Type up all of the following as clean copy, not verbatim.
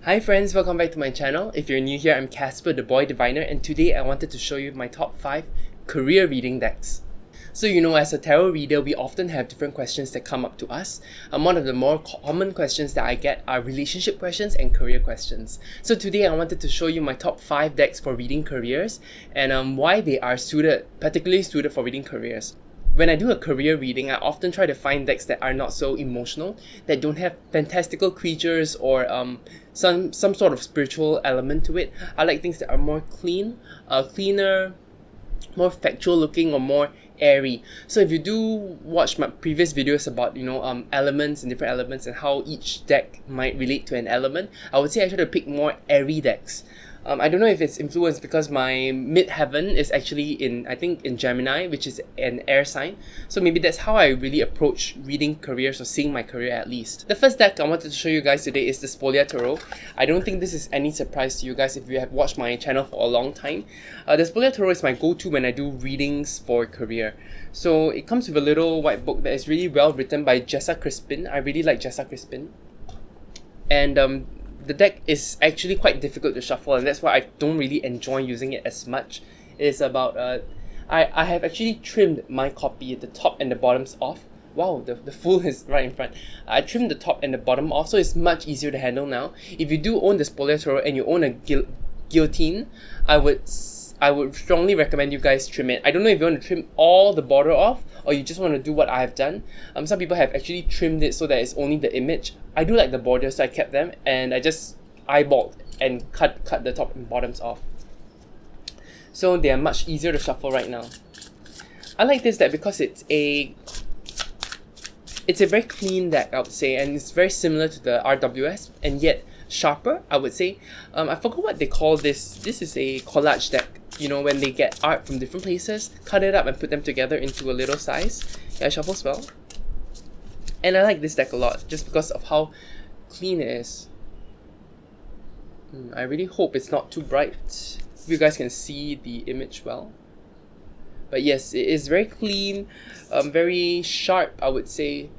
Hi friends, welcome back to my channel. If you're new here, I'm Casper, the Boy Diviner, and today I wanted to show you my top 5 career reading decks. So as a tarot reader, we often have different questions that come up to us. One of the more common questions that I get are relationship questions and career questions. So today I wanted to show you my top 5 decks for reading careers and why they are particularly suited for reading careers. When I do a career reading, I often try to find decks that are not so emotional, that don't have fantastical creatures or some sort of spiritual element to it. I like things that are more cleaner, more factual looking, or more airy. So if you do watch my previous videos about elements and different elements and how each deck might relate to an element, I would say I try to pick more airy decks. I don't know if it's influenced because my midheaven is actually in Gemini, which is an air sign. So maybe that's how I really approach reading careers or seeing my career at least. The first deck I wanted to show you guys today is the Spolia Tarot. I don't think this is any surprise to you guys if you have watched my channel for a long time. The Spolia Tarot is my go-to when I do readings for career. So it comes with a little white book that is really well written by Jessa Crispin. I really like Jessa Crispin. And the deck is actually quite difficult to shuffle, and that's why I don't really enjoy using it as much. It's about I have actually trimmed my copy, the top and the bottoms off. Wow, the Fool is right in front. I trimmed the top and the bottom off, so it's much easier to handle now. If you do own the Spolia Tarot and you own a guillotine, I would strongly recommend you guys trim it. I don't know if you want to trim all the border off or you just want to do what I have done. Some people have actually trimmed it so that it's only the image. I do like the borders, so I kept them and I just eyeballed and cut the top and bottoms off. So they are much easier to shuffle right now. I like this deck because it's a very clean deck, I would say, and it's very similar to the RWS and yet sharper, I would say. I forgot what they call this. This is a collage deck. When they get art from different places, cut it up and put them together into a little size. Yeah, it shuffles well. And I like this deck a lot just because of how clean it is. I really hope it's not too bright. You guys can see the image well. But yes, it is very clean, very sharp, I would say.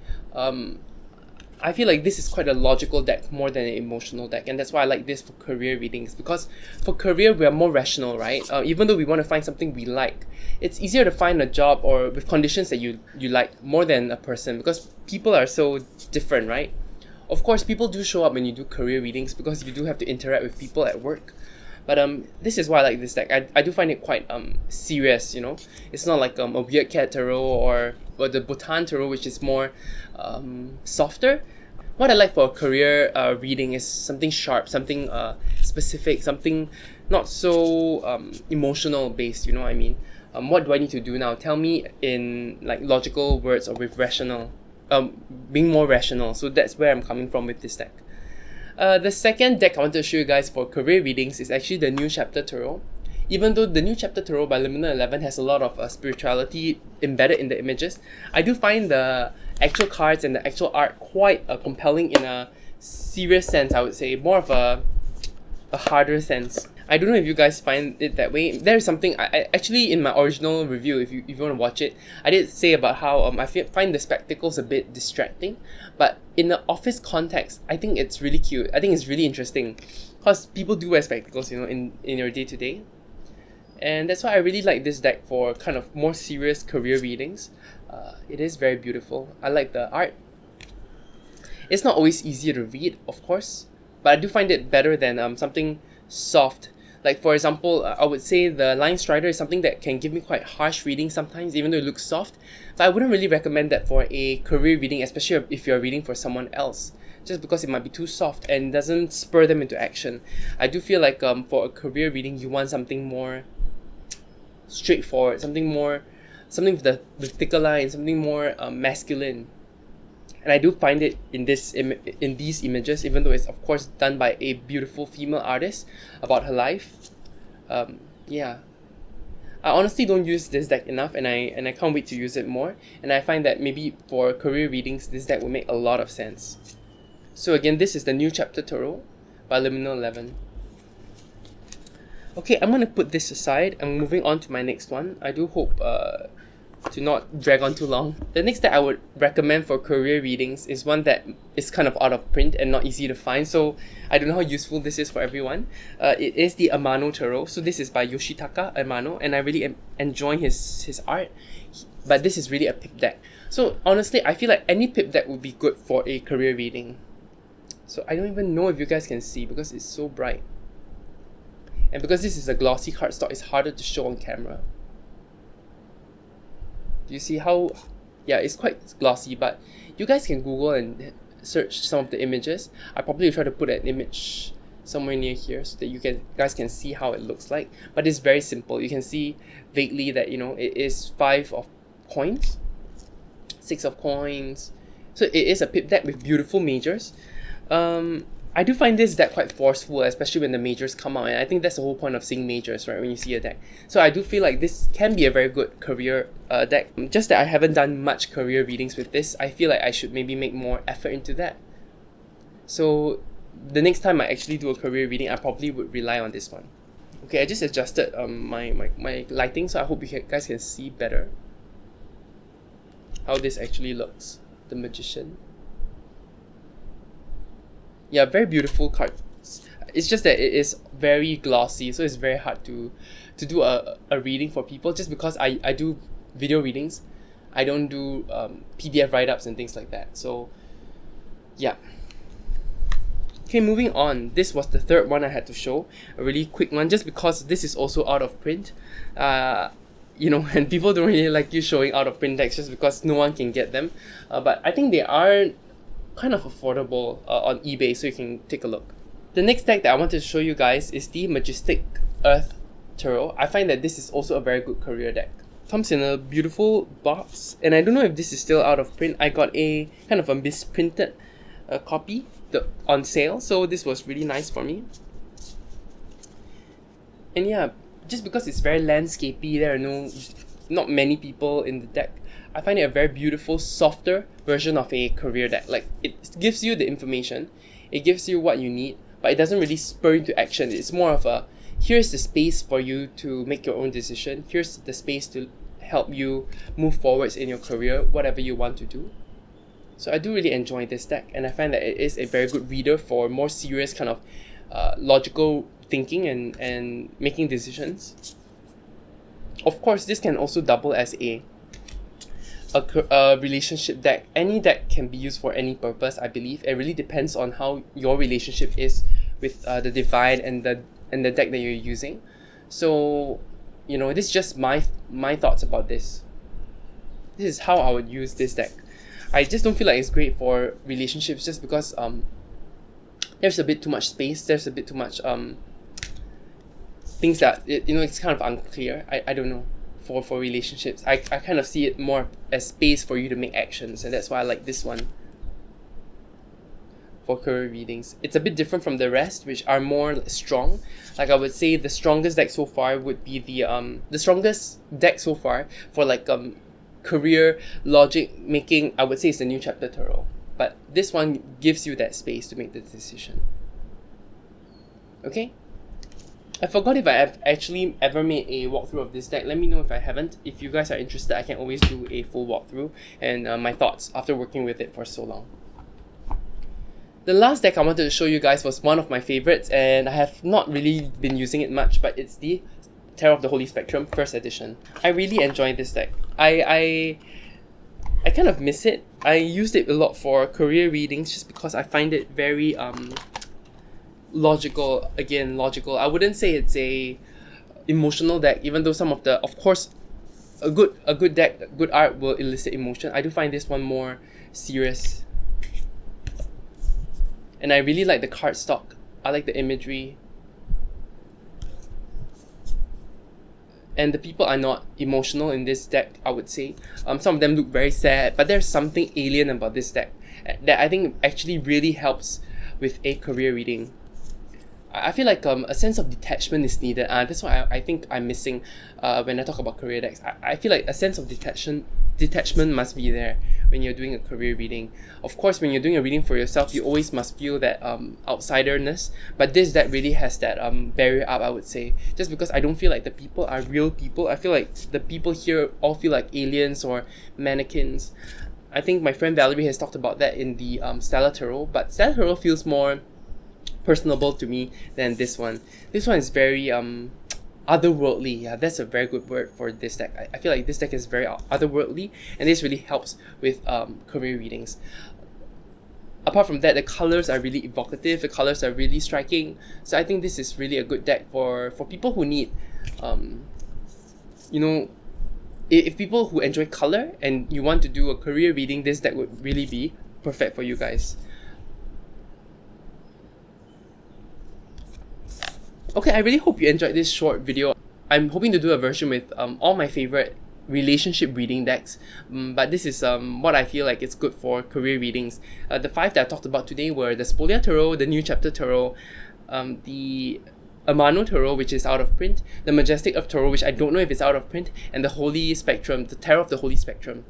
I feel like this is quite a logical deck more than an emotional deck, and that's why I like this for career readings, because for career we are more rational, right? Even though we want to find something we like, it's easier to find a job or with conditions that you like more than a person, because people are so different, right? Of course, people do show up when you do career readings because you do have to interact with people at work. But this is why I like this deck. I do find it quite serious, It's not like a Weird Cat Tarot or the Bhutan Tarot, which is more softer. What I like for a career reading is something sharp, something specific, something not so emotional based, you know what I mean? What do I need to do now? Tell me in like logical words or with rational, being more rational. So that's where I'm coming from with this deck. The second deck I wanted to show you guys for career readings is actually the New Chapter Tarot. Even though the New Chapter Tarot by Liminal 11 has a lot of spirituality embedded in the images, I do find the actual cards and the actual art quite compelling in a serious sense, I would say. More of a harder sense. I don't know if you guys find it that way. There is something, I actually in my original review, if you want to watch it, I did say about how I find the spectacles a bit distracting. But in the office context, I think it's really cute. I think it's really interesting. Because people do wear spectacles, in your day-to-day. And that's why I really like this deck for kind of more serious career readings. It is very beautiful. I like the art. It's not always easier to read, of course. But I do find it better than something soft. Like for example, I would say the Lion Strider is something that can give me quite harsh reading sometimes, even though it looks soft. So I wouldn't really recommend that for a career reading, especially if you're reading for someone else, just because it might be too soft and doesn't spur them into action. I do feel like for a career reading, you want something more straightforward, something with thicker lines, something more masculine. And I do find it in these images, even though it's of course done by a beautiful female artist about her life. Yeah, I honestly don't use this deck enough, and I can't wait to use it more. And I find that maybe for career readings, this deck will make a lot of sense. So again, this is the New Chapter Tarot by Liminal 11. Okay, I'm gonna put this aside. I'm moving on to my next one. I do hope to not drag on too long. The next deck I would recommend for career readings is one that is kind of out of print and not easy to find, so I don't know how useful this is for everyone. It is the Amano Tarot. So this is by Yoshitaka Amano, and I really am enjoying his art. But this is really a pip deck. So honestly, I feel like any pip deck would be good for a career reading. So I don't even know if you guys can see because it's so bright. And because this is a glossy cardstock, it's harder to show on camera. Do you see how... Yeah, it's quite glossy, but you guys can Google and search some of the images. I probably try to put an image somewhere near here so that you guys can see how it looks like. But it's very simple. You can see vaguely that, you know, it is 5 of coins, 6 of coins. So it is a pip deck with beautiful majors. I do find this deck quite forceful, especially when the majors come out, and I think that's the whole point of seeing majors, right, when you see a deck. So I do feel like this can be a very good career deck. Just that I haven't done much career readings with this. I feel like I should maybe make more effort into that. So the next time I actually do a career reading, I probably would rely on this one. Okay, I just adjusted my lighting, so I hope you guys can see better how this actually looks. The Magician. Yeah, very beautiful cards. It's just that it is very glossy, so it's very hard to do a reading for people, just because I do video readings. I don't do PDF write-ups and things like that. So yeah. Okay, moving on. This was the third one I had to show. A really quick one, just because this is also out of print. You know, and people don't really like you showing out of print decks just because no one can get them. But I think they are kind of affordable on eBay, so you can take a look. The next deck that I wanted to show you guys is the Majestic Earth Tarot. I find that this is also a very good career deck. Comes in a beautiful box, and I don't know if this is still out of print. I got a kind of a misprinted copy on sale, so this was really nice for me. And yeah, just because it's very landscapey, there are not many people in the deck. I find it a very beautiful, softer version of a career deck. Like, it gives you the information, it gives you what you need, but it doesn't really spur into action. It's more of a, here's the space for you to make your own decision, here's the space to help you move forwards in your career, whatever you want to do. So I do really enjoy this deck, and I find that it is a very good reader for more serious kind of logical thinking and making decisions. Of course, this can also double as a relationship deck. Any deck can be used for any purpose, I believe. It really depends on how your relationship is with the divine and the deck that you're using. So, you know, this is just my thoughts about this. This is how I would use this deck. I just don't feel like it's great for relationships, just because there's a bit too much space. There's a bit too much things that it's kind of unclear. I don't know. For relationships, I kind of see it more as space for you to make actions, and that's why I like this one for career readings. It's a bit different from the rest, which are more strong. Like, I would say the strongest deck so far would be the strongest deck so far for like career logic making, I would say, is the New Chapter Tarot. But this one gives you that space to make the decision. Okay? I forgot if I have actually ever made a walkthrough of this deck. Let me know if I haven't. If you guys are interested, I can always do a full walkthrough and my thoughts after working with it for so long. The last deck I wanted to show you guys was one of my favorites, and I have not really been using it much, but it's the Tarot of the Holy Spectrum First Edition. I really enjoy this deck. I kind of miss it. I used it a lot for career readings just because I find it very logical. I wouldn't say it's a emotional deck, even though some of the, of course, a good deck, good art will elicit emotion. I do find this one more serious, and I really like the cardstock. I like the imagery, and the people are not emotional in this deck, I would say. Some of them look very sad, but there's something alien about this deck that I think actually really helps with a career reading. I feel like a sense of detachment is needed. That's what I think I'm missing when I talk about career decks. I feel like a sense of detachment must be there when you're doing a career reading. Of course, when you're doing a reading for yourself, you always must feel that outsiderness. But this deck really has that barrier up, I would say. Just because I don't feel like the people are real people. I feel like the people here all feel like aliens or mannequins. I think my friend Valerie has talked about that in the Stellar Tarot, but Stellar Tarot feels more personable to me than this one. This one is very otherworldly. Yeah, that's a very good word for this deck. I feel like this deck is very otherworldly, and this really helps with career readings. Apart from that, the colors are really evocative, the colors are really striking, so I think this is really a good deck for people who need you know, if people who enjoy color and you want to do a career reading, this deck would really be perfect for you guys. Okay, I really hope you enjoyed this short video. I'm hoping to do a version with all my favorite relationship reading decks, but this is what I feel like it's good for career readings. The 5 that I talked about today were the Spolia Tarot, the New Chapter Tarot, the Amano Tarot, which is out of print, the Majestic Earth Tarot, which I don't know if it's out of print, and the Holy Spectrum, the Tarot of the Holy Spectrum.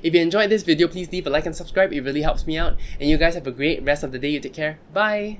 If you enjoyed this video, please leave a like and subscribe. It really helps me out. And you guys have a great rest of the day. You take care. Bye!